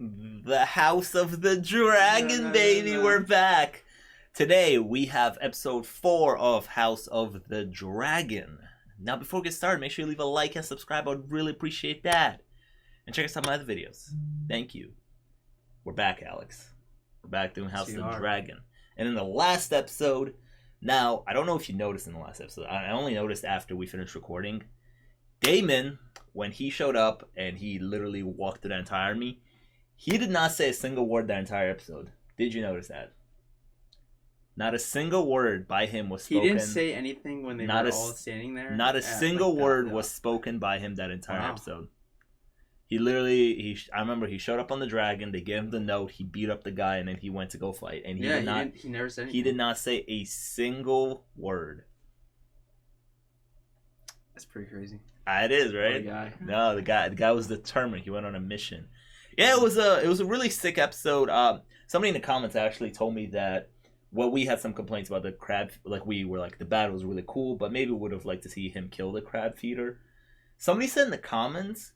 The House of the Dragon, baby, we're back. Today we have episode 4 of House of the Dragon. Now before we get started, make sure you leave a like and subscribe. I would really appreciate that. And check out some of my other videos. Thank you. We're back, Alex. We're back doing House of the Dragon. And in the last episode, now, I don't know if you noticed in the last episode, I only noticed after we finished recording, Daemon, when he showed up and he literally walked through the entire army, he did not say a single word that entire episode. Did you notice that? Not a single word by him was spoken. He didn't say anything when they were all standing there? Not a single word was spoken by him that entire episode. He literally, I remember he showed up on the dragon, they gave him the note, he beat up the guy, and then he went to go fight. And he never said anything. He did not say a single word. That's pretty crazy. It is, right? Guy. No, the guy was determined. He went on a mission. Yeah, it was a really sick episode. Somebody in the comments actually told me that we had some complaints about the crab. Like we were like the battle was really cool, but maybe would have liked to see him kill the crab feeder. Somebody said in the comments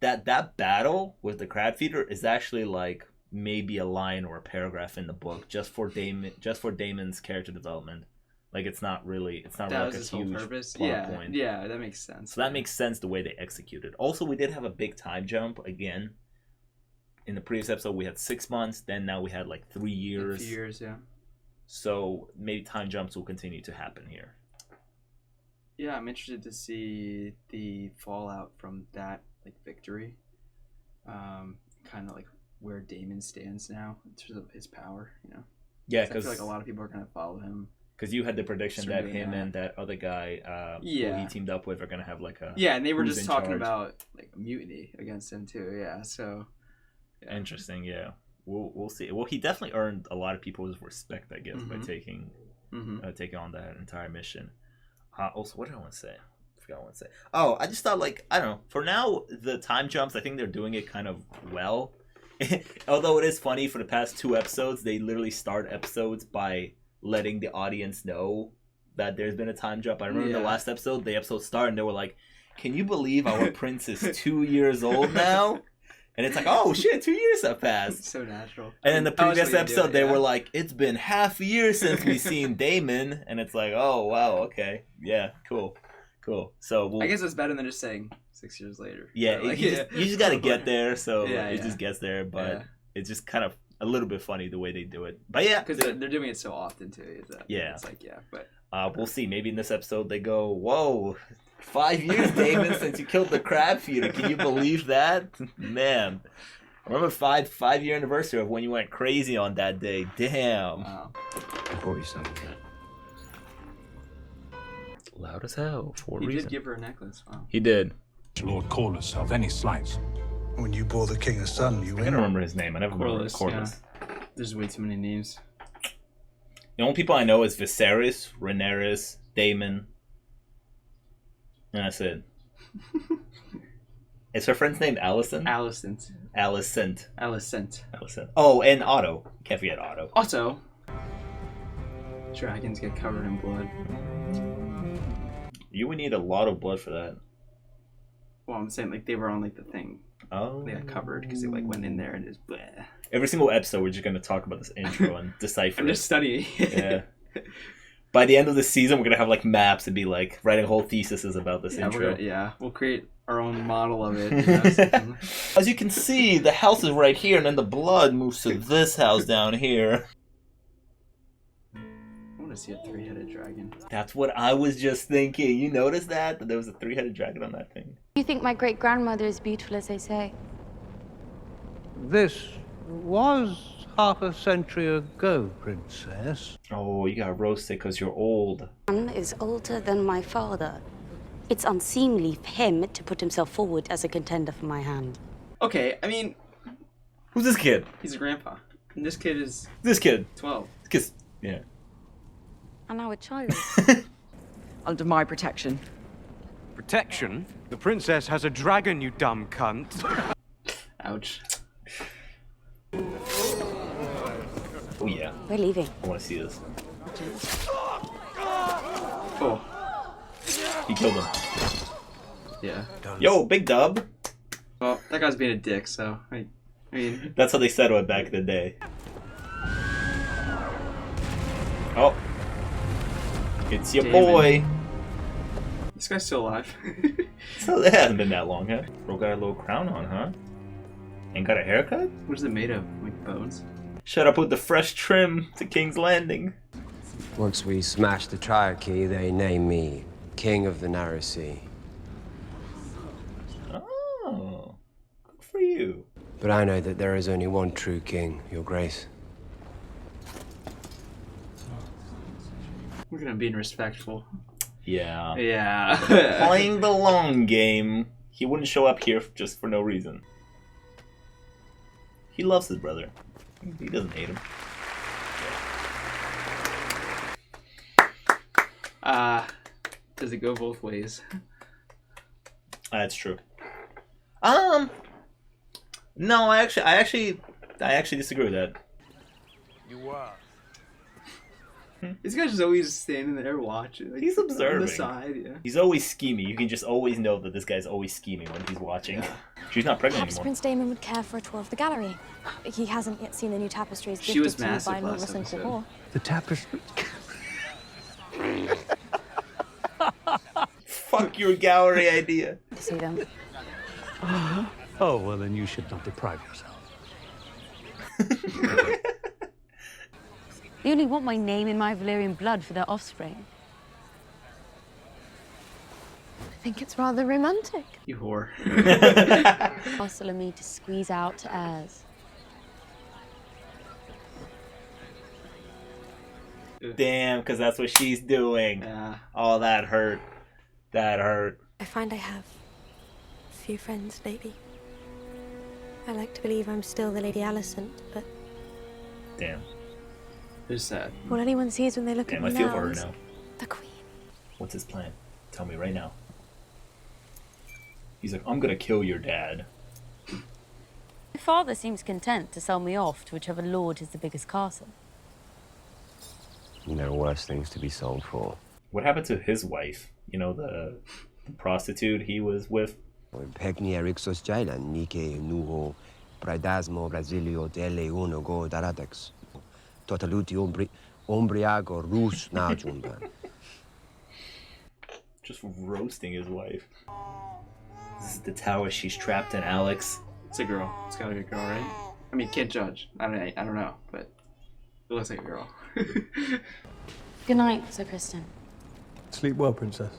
that battle with the crab feeder is actually like maybe a line or a paragraph in the book just for Daemon's character development. Like it's not like a huge plot point. Yeah, that makes sense. So that makes sense the way they executed. Also, we did have a big time jump again. In the previous episode, we had 6 months. Then now we had like 3 years. 2 years, yeah. So maybe time jumps will continue to happen here. Yeah, I'm interested to see the fallout from that victory. Kind of like where Daemon stands now in terms of his power. Yeah, because I feel like a lot of people are gonna follow him. Because you had the prediction that him and that other guy who he teamed up with are gonna have like a and they were just talking about like a mutiny against him too. Yeah, so. Yeah. Interesting, yeah. We'll see. Well, he definitely earned a lot of people's respect, I guess, by taking on that entire mission. Also, what did I want to say? I forgot what I want to say. Oh, I just thought, I don't know. For now, the time jumps, I think they're doing it kind of well. Although it is funny, for the past 2 episodes, they literally start episodes by letting the audience know that there's been a time jump. I remember in the last episode, the episode started, and they were like, "Can you believe our prince is 2 years old now?" And it's like, oh shit, 2 years have passed. It's so natural. And in the previous episode, they were like, it's been half a year since we've seen Daemon. And it's like, oh, wow, okay. Yeah, cool. So I guess it's better than just saying 6 years later. Yeah, you just got to get there. So it just gets there. But it's just kind of a little bit funny the way they do it. But yeah. Because they're doing it so often, too. It's like, but... we'll see. Maybe in this episode, they go, whoa... 5 years, Daemon, since you killed the crab feeder. Can you believe that? Man. I remember 5-year anniversary of when you went crazy on that day. Damn. Wow. Before you said that. Loud as hell for a reason. He did give her a necklace. Wow. He did. Lord Corlys of any slights. When you bore the king a son, you I don't remember his name. I never remember Corlys. Yeah. There's way too many names. The only people I know is Viserys, Rhaenyra, Daemon. And that's it. Is her friend's name Alicent? Alicent. Oh, and Otto. Can't forget Otto. Otto. Dragons get covered in blood. You would need a lot of blood for that. Well, I'm saying they were on the thing. Oh. They got covered because they went in there and just bleh. Every single episode, we're just going to talk about this intro and decipher I'm just studying. Yeah. By the end of the season, we're going to have maps and be writing whole theses about this intro. We'll create our own model of it. As you can see, the house is right here, and then the blood moves to this house down here. I want to see a 3-headed dragon. That's what I was just thinking. You noticed that there was a 3-headed dragon on that thing? You think my great-grandmother is beautiful as they say? This was half a century ago, Princess. Oh, you got roasted because you're old. Son is older than my father. It's unseemly for him to put himself forward as a contender for my hand. Okay, I mean... Who's this kid? He's a grandpa. And this kid is... 12. This kid's... Yeah. And now a child. Under my protection. Protection? The princess has a dragon, you dumb cunt. Ouch. Oh yeah. We're leaving. I want to see this. Oh. He killed him. Yeah. Yo, big dub. Well, that guy's being a dick, so I mean, That's how they settled it back in the day. Oh. It's your Damon. boy. this guy's still alive. So it hasn't been that long, huh? Bro got a little crown on, huh? And got a haircut? What is it made of? Like bones? Shut up with the fresh trim to King's Landing. Once we smash the Triarchy, they name me King of the Narrow Sea. Oh. Good for you. But I know that there is only one true king, Your Grace. We're gonna be respectful. Yeah. Yeah. Playing the long game. He wouldn't show up here just for no reason. He loves his brother. He doesn't hate him. Does it go both ways? That's true. No, I actually disagree with that. This guy's just always standing there watching. Like, He's observing. On the side, yeah. He's always scheming. You can just always know that this guy's always scheming when he's watching. She's not pregnant Perhaps anymore. Prince Damon would care for a tour of the gallery. He hasn't yet seen the new tapestries She gifted was to you massive by last Norris and episode. Corps. The tapestry. Fuck your gallery idea. To see them. Oh, well, then you should not deprive yourself. They only want my name in my Valyrian blood for their offspring. I think it's rather romantic. You whore. Hustle and me to squeeze out to heirs. Damn, because that's what she's doing. Yeah. Oh, that hurt. That hurt. I find I have few friends lately. I like to believe I'm still the Lady Alicent, but Damn. It's sad. all anyone sees when they look Damn, at I me feel now for her is now. the Queen. What's his plan? Tell me right now. He's like, I'm gonna kill your dad. My father seems content to sell me off to whichever lord has the biggest castle. There are worse things to be sold for. What happened to his wife? You know, the prostitute he was with? Pekni Erixos Jailan, Nike Nuho, Pradasmo Brasilio Dele Uno Go Daradex. Totaluti Ombriago Rus Najumba. Just roasting his wife. This is the tower she's trapped in, Alex. It's a girl. It's gotta be a girl, right? I mean, can't judge. I don't know, but it looks like a girl. Good night, Sir Kristen. Sleep well, Princess.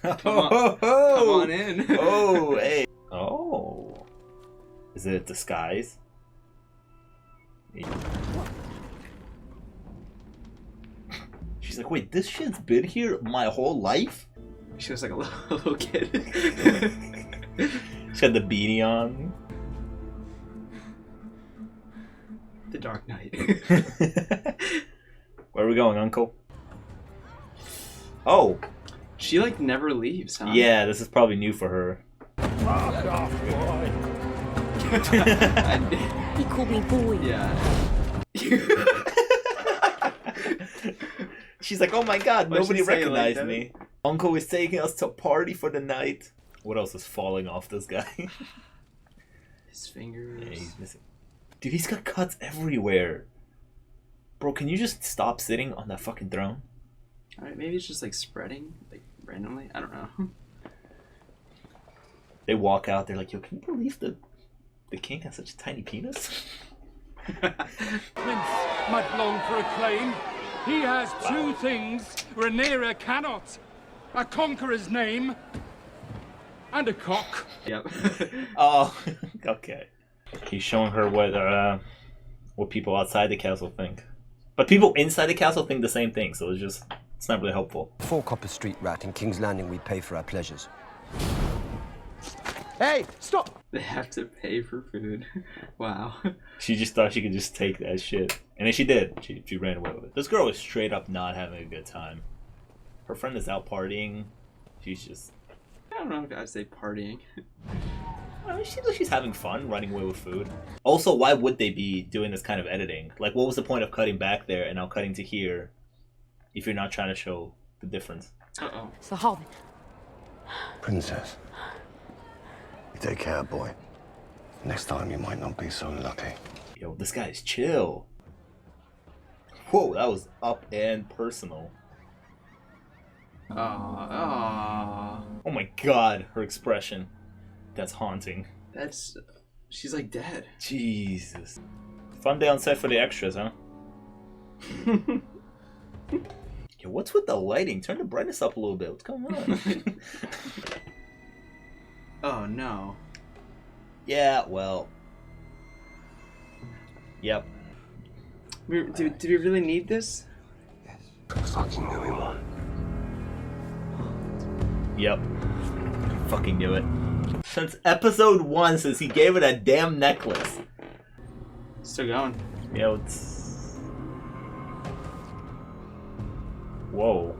Come on in. Oh, hey. Oh. Is it a disguise? She's like, wait, this shit's been here my whole life? She looks like a little kid. She's got the beanie on. The Dark Knight. Where are we going, Uncle? Oh. She like never leaves, huh? Yeah, this is probably new for her. He called me boy. Yeah. She's like, oh my god, Why'd nobody she say it like recognized that? me. Uncle is taking us to party for the night. What else is falling off this guy? His fingers. Yeah, he's missing. Dude, he's got cuts everywhere. Bro, can you just stop sitting on that fucking throne? Alright, maybe it's just like spreading, like randomly. I don't know. They walk out, they're like, yo, can you believe the king has such a tiny penis? Prince might long for acclaim. He has two things Rhaenyra cannot: a conqueror's name and a cock. Yep. Oh, okay. He's showing her what people outside the castle think. But people inside the castle think the same thing, so it's not really helpful. 4 copper street rat in King's Landing we pay for our pleasures. Hey, stop! They have to pay for food. Wow. She just thought she could just take that shit. And then she did. She ran away with it. This girl is straight up not having a good time. Her friend is out partying. She's just... I don't know if I'd say partying. I mean, she's having fun running away with food. Also, why would they be doing this kind of editing? Like, what was the point of cutting back there and now cutting to here if you're not trying to show the difference? Uh-oh. It's the Hobbit. Princess. You take care, boy. Next time you might not be so lucky. Yo, this guy's chill. Whoa, that was up and personal. Oh, Oh my god, her expression. That's haunting. she's like dead. Jesus. Fun day on set for the extras, huh? Yo, what's with the lighting? Turn the brightness up a little bit. What's going on? Oh no. Yeah, well. Yep. Do we really need this? Fucking knew he won. Yep. Fucking knew it. Since episode 1, since he gave it a damn necklace. Still going. Yo, it's... Whoa.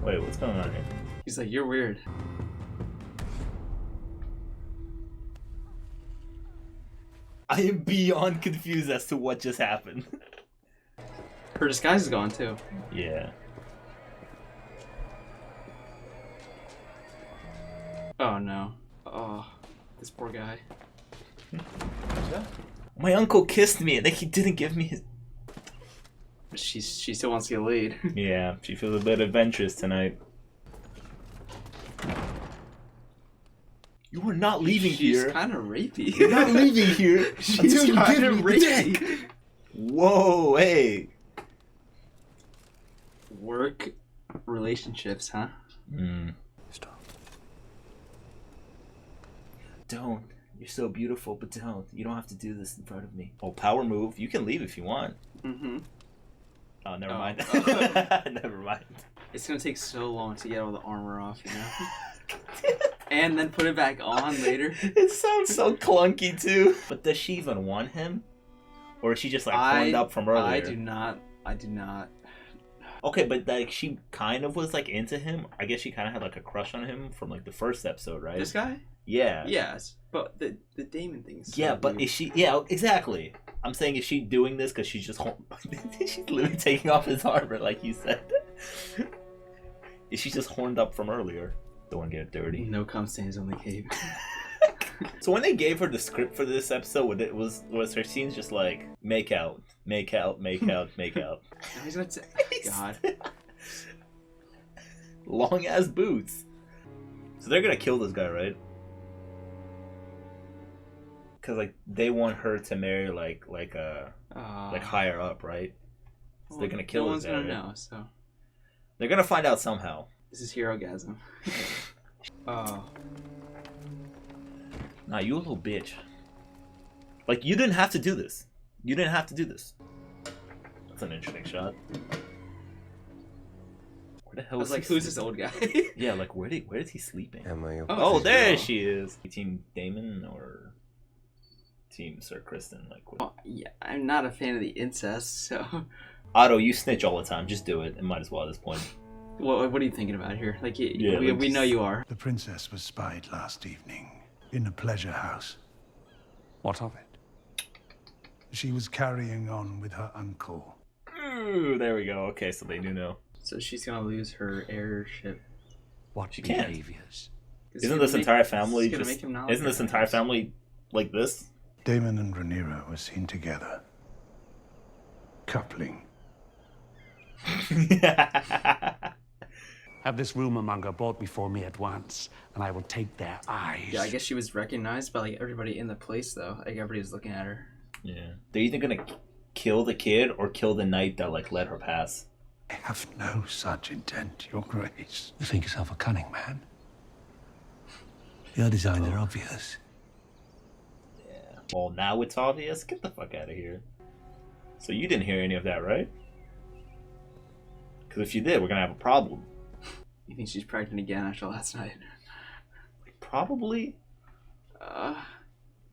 Wait, what's going on here? He's like, you're weird. I am beyond confused as to what just happened. Her disguise is gone too. Yeah. Oh no. Oh, this poor guy. My uncle kissed me and then he didn't give me his... She still wants to get laid. Yeah, she feels a bit adventurous tonight. You are not leaving here. She's kind of rapey. You're not leaving here She's until you kind give of me the rapey. dick. Whoa, hey. Work relationships, huh? Stop. Don't. You're so beautiful, but don't. You don't have to do this in front of me. Oh, power move. You can leave if you want. Mm-hmm. Oh, never mind. Never mind. It's gonna take so long to get all the armor off, you know? And then put it back on later. It sounds so clunky too. But does she even want him? Or is she just like horned up from earlier? I do not. Okay, but like she kind of was like into him. I guess she kind of had like a crush on him from like the first episode, right? This guy? Yeah. Yes, but the Damon thing is so Yeah, but weird. is she... Yeah, exactly. I'm saying, is she doing this because she's just... She's literally taking off his armor, like you said. Is she just horned up from earlier? Don't want to get dirty. No cum stains on the cape. So when they gave her the script for this episode, was her scenes just like, make out, make out, make out, make out? Now he's not... God. Long-ass boots. So they're gonna kill this guy, right? Because like they want her to marry like higher up, right? So they're gonna kill no this one's guy. gonna Right? know, so... They're gonna find out somehow. This is hero-gasm. Oh. Nah, you a little bitch. Like, you didn't have to do this. You didn't have to do this. That's an interesting shot. Where the hell I was is like, he who's this sleeping? old guy? Yeah, like, where is he sleeping? Am I Oh, this there girl. she is. Team Damon or Team Sir Kristen? Like, what? Well, yeah, I'm not a fan of the incest, so... Otto, you snitch all the time. Just do it. It might as well at this point. What are you thinking about here? Like, Yeah, we know you are. The princess was spied last evening in the pleasure house. What of it? She was carrying on with her uncle. Ooh, there we go. Okay, so they do know. So she's gonna lose her heirship. What She can't. behaviors? Isn't this entire family gonna just... make him not Isn't like this her entire parents. family like this? Damon and Rhaenyra were seen together. Coupling. Have this rumor monger brought before me at once, and I will take their eyes. Yeah, I guess she was recognized by like everybody in the place, though. Like everybody was looking at her. Yeah. They're either gonna kill the kid or kill the knight that like let her pass. I have no such intent, Your Grace. You think yourself a cunning man? Your designs are obvious. Yeah. Well, now it's obvious. Get the fuck out of here. So you didn't hear any of that, right? Because if you did, we're gonna have a problem. You think she's pregnant again after last night? Probably. Uh,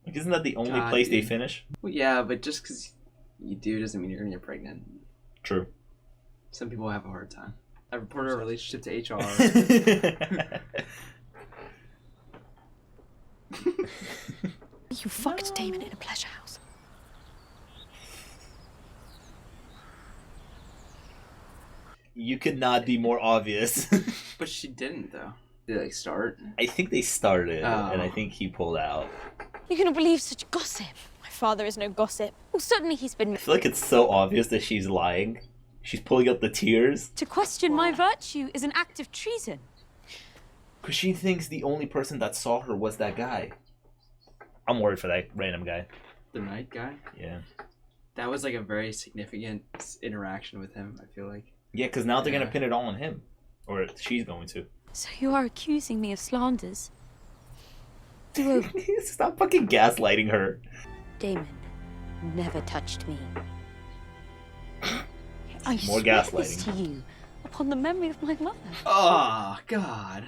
Like, isn't that the only God, place they dude. finish? well, yeah, but just because you do doesn't mean you're gonna get pregnant. True. Some people have a hard time. I reported a relationship to HR. You fucked Damon in a pleasure house. You could not be more obvious. But she didn't, though. Did they like start? I think they started, and I Oh. think he pulled out. You cannot believe such gossip. My father is no gossip. Well, certainly he's been... I feel like it's so obvious that she's lying. She's pulling out the tears. To question my virtue is an act of treason. Because she thinks the only person that saw her was that guy. I'm worried for that random guy. The night guy? Yeah. That was like a very significant interaction with him, I feel like. Yeah, because now they're going Yeah. to pin it all on him. Or she's going to. So you are accusing me of slanders? Do Stop fucking gaslighting her. Damon never touched me. I More swear this gaslighting. to you, upon the memory of my mother. Oh, God.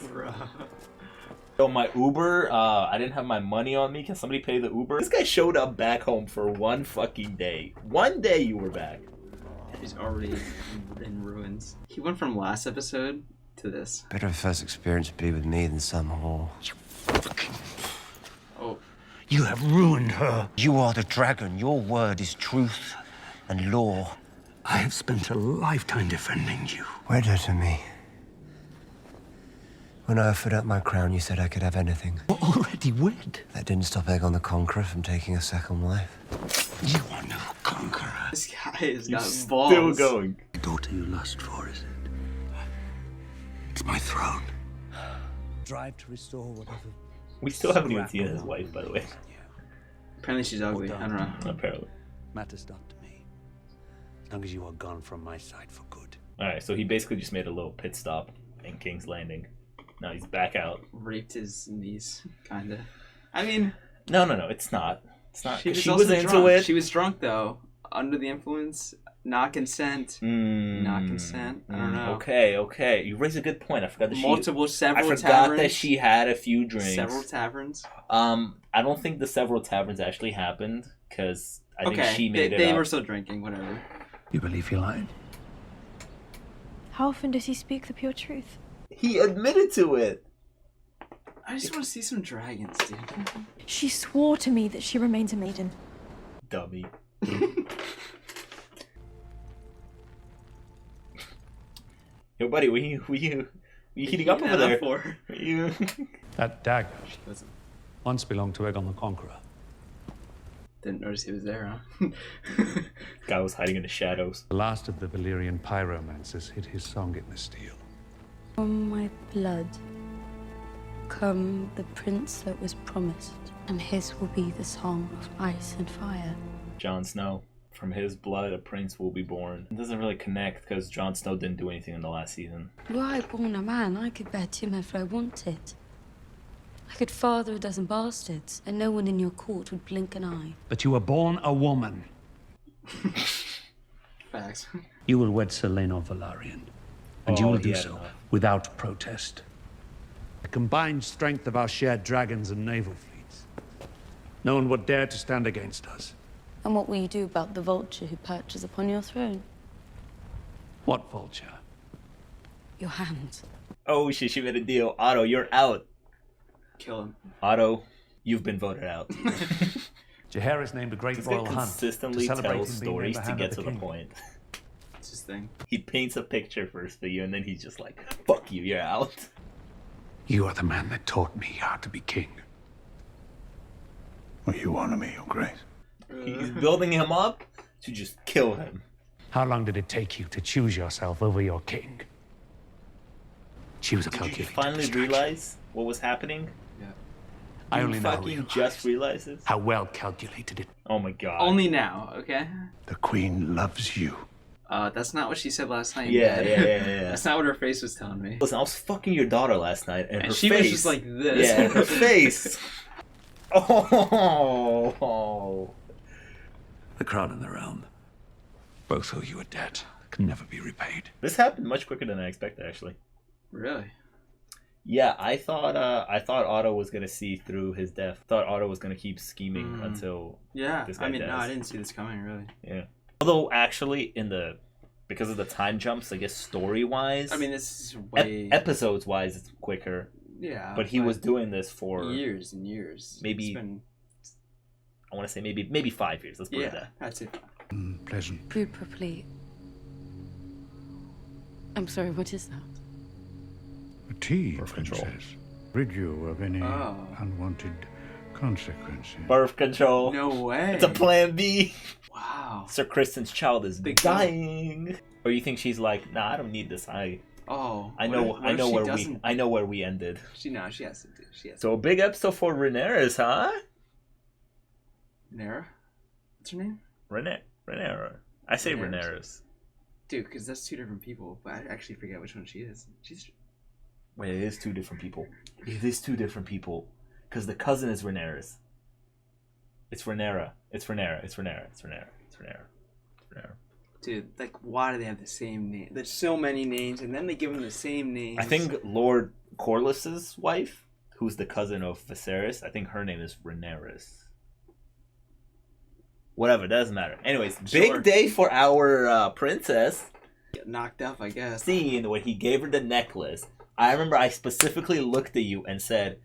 Bruh. So my Uber, I didn't have my money on me. Can somebody pay the Uber? This guy showed up back home for one fucking day. One day you were back. He's already in ruins. He went from last episode to this. Better a first experience be with me than some whore. Oh. You have ruined her. You are the dragon. Your word is truth and law. I have spent a lifetime defending you. Wed her to me. When I offered up my crown, you said I could have anything. We're already wed. That didn't stop Aegon the Conqueror from taking a second wife. You are no conqueror. This guy has got Still balls. going. The daughter you lust for, is it? It's my throne. Drive to restore whatever. We still haven't even seen his wife, by the way. Apparently she's ugly. I don't know. Apparently. Matters not to me. As long as you are gone from my side for good. Alright, so he basically just made a little pit stop in King's Landing. Now he's back out. Raped his niece, kinda. I mean... No, it's not. It's not. She was, She also was into drunk. it. She was drunk, though. Under the influence. Not consent. Not consent. I don't know. Okay. You raise a good point. I forgot that Several I forgot taverns. that she had a few drinks. Several taverns. I don't think the several taverns actually happened because I think she made it They up. were still drinking, whatever. You believe he lied? How often does he speak the pure truth? He admitted to it. I just want to see some dragons, dude. She swore to me that she remains a maiden. Dummy. Yo, buddy, were you heating up over there? For? Were you? That dagger Listen, once belonged to Aegon the Conqueror. didn't notice he was there, huh? Guy was hiding in the shadows. The last of the Valyrian pyromancers hid his song in the steel. From my blood come the prince that was promised, and his will be the song of ice and fire. Jon Snow. From his blood, a prince will be born. It doesn't really connect because Jon Snow didn't do anything in the last season. Were I born a man, I could bear Tim if I wanted. I could father a dozen bastards, and no one in your court would blink an eye. But you were born a woman. Facts. You will wed Selena Velaryon. And you Oh, will do yeah, so no. without protest. The combined strength of our shared dragons and naval fleets. No one would dare to stand against us. And what will you do about the vulture who perches upon your throne? What vulture? Your hand. Oh shit, she made a deal. Otto, you're out. Kill him. Otto, you've been voted out. Jaehaerys named a great This guy royal hunt to consistently celebrate tells him being stories in the to hand get of to the the king. point. It's his thing. He paints a picture first for you, and then he's just like, fuck you, you're out. You are the man that taught me how to be king. Will you honor me, Your Grace? He's building him up to just kill him. How long did it take you to choose yourself over your king? She was a Did you calculated finally distraction. realize what was happening? Yeah. I You only now fucking realize just realized this? how well calculated it. Oh my god. Only now, okay? The Queen loves you. That's not what she said last night. Yeah, man. yeah. That's not what her face was telling me. Listen, I was fucking your daughter last night, and her she face. was just like this. Yeah, her face. Oh. The crown and the realm. Both owe you a debt that can never be repaid. This happened much quicker than I expected, actually. Really? Yeah, I thought Otto was gonna see through his death. Thought Otto was gonna keep scheming until Yeah. this guy I mean, dies. no, I didn't see this coming, really. Yeah. Although actually, because of the time jumps, I guess story wise. I mean, this is way episodes wise, it's quicker. Yeah. But he was doing this for years and years. Maybe- It's been... I want to say maybe 5 years. Let's put it Yeah, that. that's it. Pleasant. Brew properly. I'm sorry, what is that? A tea, Birth control. Princess. Rid you of any Oh. unwanted consequences. Birth control. No way. It's a plan B. Wow. Sir Kristen's child is Big dying. Or you think she's like, nah, I don't need this. I Oh. know what if she doesn't- I know where we ended. She has to do. She has So a big episode for Rhaenyra, huh? Nera? What's her name? Rhaenyra. I say Rhaenyra. Rhaenyra's. Dude, because that's two different people. But I actually forget which one she is. She's. Wait, it is two different people. It is two different people. Because the cousin is Rhaenyra's. It's Rhaenyra. It's Rhaenyra. It's Rhaenyra. It's Rhaenyra. It's Rhaenyra. It's Rhaenyra. Dude, like, why do they have the same name? There's so many names, and then they give them the same names. I think Lord Corlys's wife, who's the cousin of Viserys, I think her name is Rhaenyra's. Whatever, doesn't matter. Anyways, Sure. big day for our princess. Get knocked up, I guess. Scene when he gave her the necklace. I remember I specifically looked at you and said,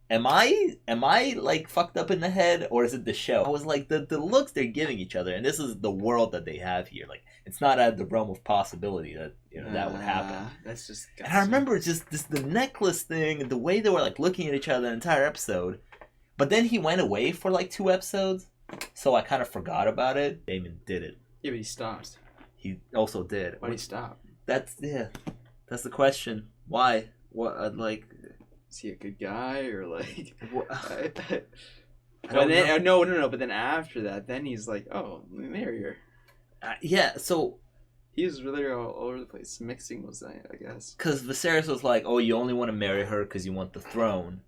Am I like fucked up in the head, or is it the show? I was like, the looks they're giving each other, and this is the world that they have here. Like, it's not out of the realm of possibility that that would happen. That's just. And I remember just the necklace thing, and the way they were like looking at each other the entire episode. But then he went away for like 2 episodes, so I kind of forgot about it. Daemon did it. Yeah, but he stopped. He also did. Why did he stop? That's the question. Why? What like? Is he a good guy or like? What? I don't know. No. But then after that, then he's like, "Oh, let me marry her." Yeah. So he was really all over the place, mixing was I guess. Because Viserys was like, "Oh, you only want to marry her because you want the throne,"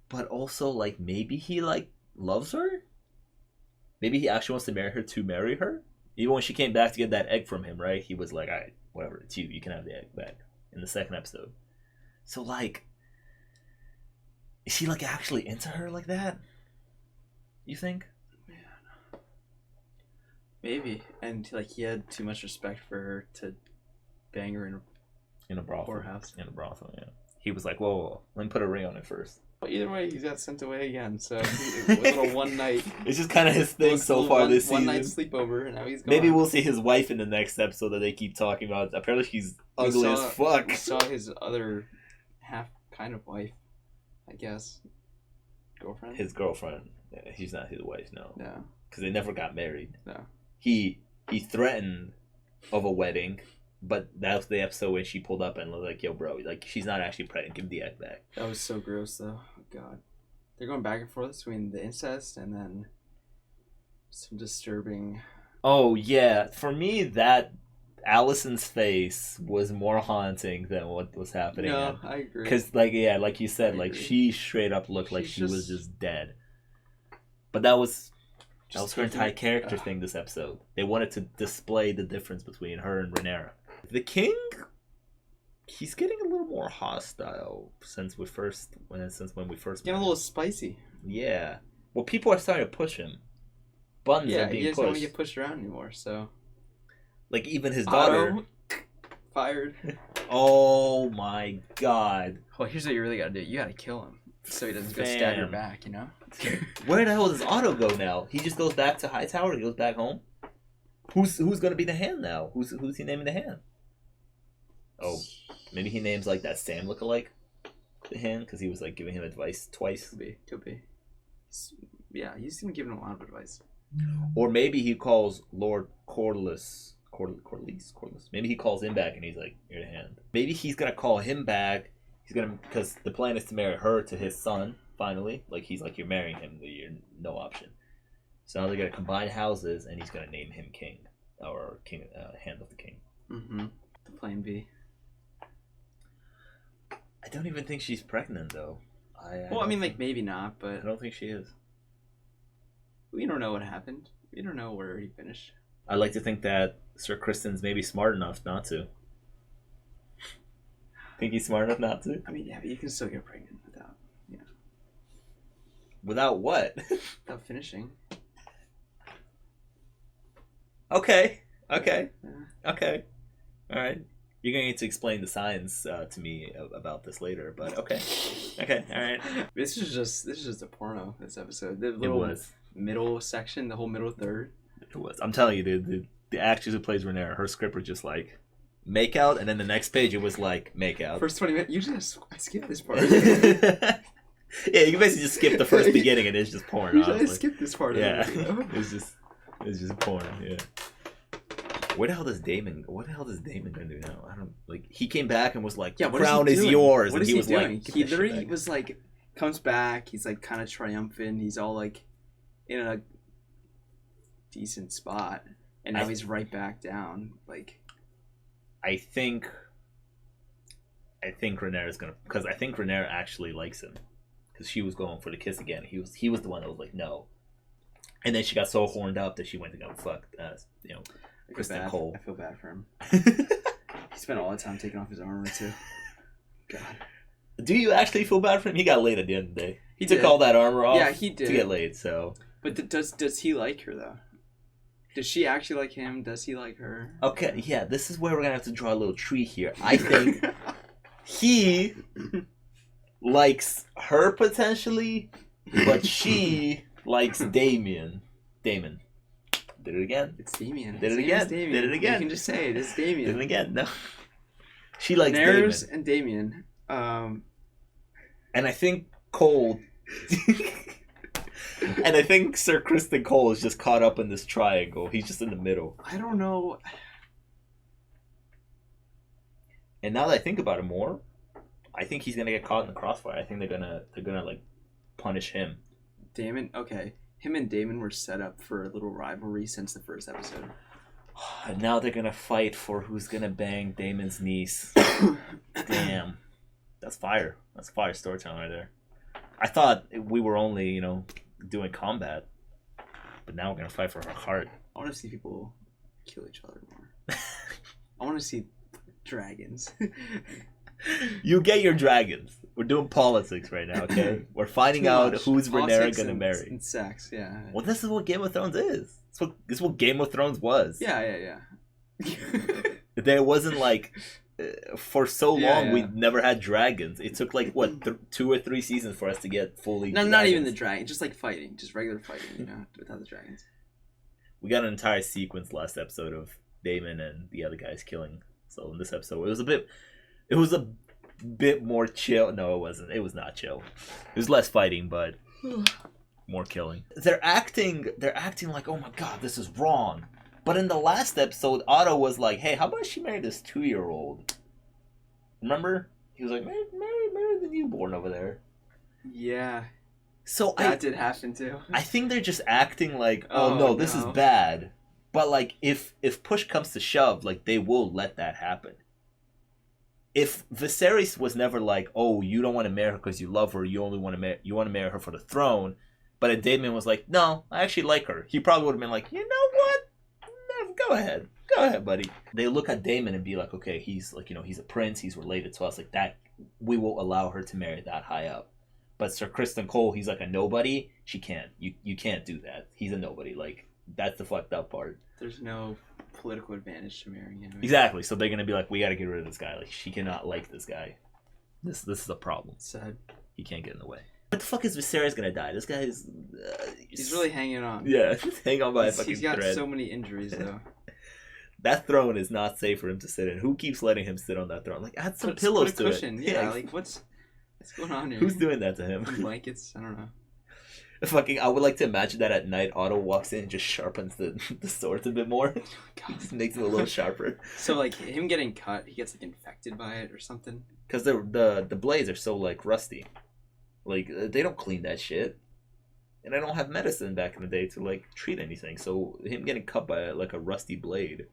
but also like maybe he like loves her. Maybe he actually wants to marry her to marry her. Even when she came back to get that egg from him, right? He was like, "All right, whatever, it's you. You can have the egg back." In the second episode, so like. Is he like actually into her like that? You think? Man. Maybe, and like he had too much respect for her to bang her in a brothel. Whorehouse. In a brothel, yeah. He was like, whoa, let me put a ring on it first. Well, either way, he got sent away again. So a little one night. It's just kind of his thing so far this season. One night sleepover, and now he's gone. Maybe we'll see his wife in the next episode that they keep talking about. Apparently, she's ugly as fuck. We saw his other half kind of wife. I guess. Girlfriend? His girlfriend. Yeah, she's not his wife, no. No. Because they never got married. No. He threatened of a wedding, but that was the episode when she pulled up and was like, yo, bro, like, she's not actually pregnant. Give the egg back. That was so gross, though. Oh, God. They're going back and forth between the incest and then some disturbing... Oh, yeah. For me, that... Allison's face was more haunting than what was happening. No, I agree. Because, like, yeah, like you said, like she straight up looked like she was just dead. But that was her entire character thing this episode. They wanted to display the difference between her and Rhaenyra. The king, he's getting a little more hostile since when we first getting a little spicy. Yeah. Well, people are starting to push him. Buttons are being he doesn't pushed. want to get pushed around anymore, so... Like, even his daughter... Otto, fired. Oh, my God. Well, here's what you really gotta do. You gotta kill him. So he doesn't go stab your back, you know? Where the hell does Otto go now? He just goes back to Hightower? He goes back home? Who's gonna be the hand now? Who's he naming the hand? Oh, maybe he names, like, that Sam lookalike the hand? Because he was, like, giving him advice twice? Could be. Yeah, he's gonna give him a lot of advice. Or maybe he calls Lord Corlys. Maybe he calls him back and he's like, "You're the hand." Maybe he's gonna call him back. Because the plan is to marry her to his son. Finally, like he's like, "You're marrying him. You're no option." So now they're gonna combine houses, and he's gonna name him king or king, hand of the king. Mm-hmm. The plan B. I don't even think she's pregnant though. I mean, like maybe not, but I don't think she is. We don't know what happened. We don't know where he finished. I like to think that Sir Kristen's maybe smart enough not to. Think he's smart enough not to? I mean, yeah, but you can still get pregnant without, Without what? Without finishing. Okay. Yeah. Okay. All right. You're going to need to explain the science to me about this later, but okay. Okay, all right. This is just a porno, this episode. The little middle section, the whole middle third. It was. I'm telling you, the actress who plays Rhaenyra, her script was just like make out, and then the next page it was like make out. First 20 minutes. Usually I skip this part. Yeah, you can basically just skip the first beginning and it's just porn. Usually Honestly. I skip this part. Yeah, it's just porn. Yeah. Where the hell does Damon? What the hell does Damon gonna do now? I don't like. He came back and was like, "The crown is yours," What and is he was doing? like, he literally was like, comes back. He's like kind of triumphant. He's all like in a decent spot, and now he's right back down. Like, I think Rhaenyra's gonna, because I think Rhaenyra actually likes him, because she was going for the kiss again. He was the one that was like no, and then she got so horned up that she went to go fuck, Kristen Cole. I feel bad for him. He spent all the time taking off his armor too. God. Do you actually feel bad for him? He got laid at the end of the day. He took did. all that armor off. Yeah, he did. To get laid. So. But does he like her though? Does she actually like him? Does he like her? Okay, yeah, this is where we're gonna have to draw a little tree here. I think he likes her potentially, but she likes Damon. Did it again. It's Damien. Did it again. Did it again. You can just say it. It's Damien. Did it again. No. She likes Daenerys Damon. and Damien. And I think Cole. And I think Sir Kristen Cole is just caught up in this triangle. He's just in the middle. I don't know. And now that I think about it more, I think he's gonna get caught in the crossfire. I think they're gonna like punish him. Damon. Okay, him and Damon were set up for a little rivalry since the first episode. And now they're gonna fight for who's gonna bang Damon's niece. Damn, that's fire. That's fire storytelling right there. I thought we were only doing combat, but now we're gonna fight for her heart. I want to see people kill each other more. I want to see dragons. You get your dragons. We're doing politics right now, okay? We're finding out who's Rhaenyra gonna marry. And sex, yeah. Well, this is what Game of Thrones is. This is what Game of Thrones was. Yeah. There wasn't like for so long Yeah. we never had dragons. It took like what 2 or 3 seasons for us to get fully. No, dragons. not even the dragon. Just like fighting, just regular fighting. Without the dragons. We got an entire sequence last episode of Daemon and the other guys killing. So in this episode, it was a bit more chill. No, it wasn't. It was not chill. It was less fighting, but more killing. They're acting like, oh my god, this is wrong. But in the last episode, Otto was like, hey, how about she marry this 2-year-old? Remember? He was like, marry the newborn over there. Yeah. So that did happen too. I think they're just acting like, oh no, this is bad. But like, if push comes to shove, like they will let that happen. If Viserys was never like, oh, you don't want to marry her because you love her, you only want to marry her for the throne, but if Daemon was like, no, I actually like her, he probably would have been like, you know what? Go ahead, buddy. They look at Daemon and be like, okay, he's like, he's a prince, he's related to us, like that. We will allow her to marry that high up. But Sir Kristen Cole, he's like a nobody. She can't. You can't do that. He's a nobody. Like that's the fucked up part. There's no political advantage to marrying him. Exactly. So they're gonna be like, we got to get rid of this guy. Like she cannot like this guy. This is a problem. Sad. He can't get in the way. What the fuck is Viserys gonna die? This guy is. He's really hanging on. Yeah, hang on by a fucking thread. He's got so many injuries though. That throne is not safe for him to sit in. Who keeps letting him sit on that throne? Like, add some pillows put a cushion. to it. Yeah, like what's going on here? Who's doing that to him? Some blankets. I don't know. Fucking, I would like to imagine that at night, Otto walks in and just sharpens the swords a bit more. Just makes it a little sharper. So like him getting cut, he gets like infected by it or something. Because the blades are so like rusty, like they don't clean that shit, and I don't have medicine back in the day to like treat anything. So him getting cut by like a rusty blade.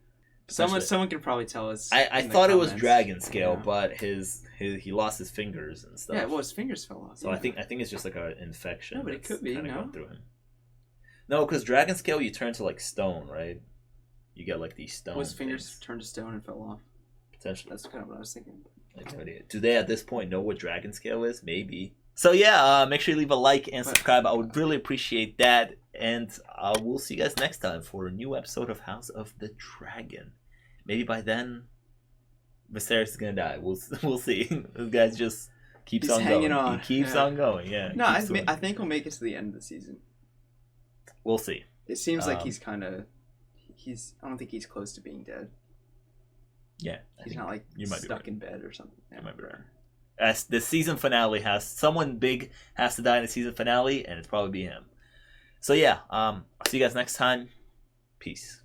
Someone can probably tell us. I thought it was dragon scale, but he lost his fingers and stuff. Yeah, well, his fingers fell off. So I think it's just like an infection. No, but it could be. Gone through him. No, because dragon scale you turn to like stone, right? You get like these stones. His fingers turned to stone and fell off. Potentially. That's kind of what I was thinking. No idea. Do they at this point know what dragon scale is? Maybe. So yeah, make sure you leave a like and subscribe. I would really appreciate that. And we'll see you guys next time for a new episode of House of the Dragon. Maybe by then, Viserys is gonna die. We'll see. This guy just keeps on hanging going. On. He keeps on going. Yeah. No, I think we'll make it to the end of the season. We'll see. It seems like he's kind of. I don't think he's close to being dead. Yeah, he's not like you might be stuck right. in bed or something. Yeah, You might be right. As the season finale someone big has to die in the season finale, and it's probably be him. So yeah, I'll see you guys next time. Peace.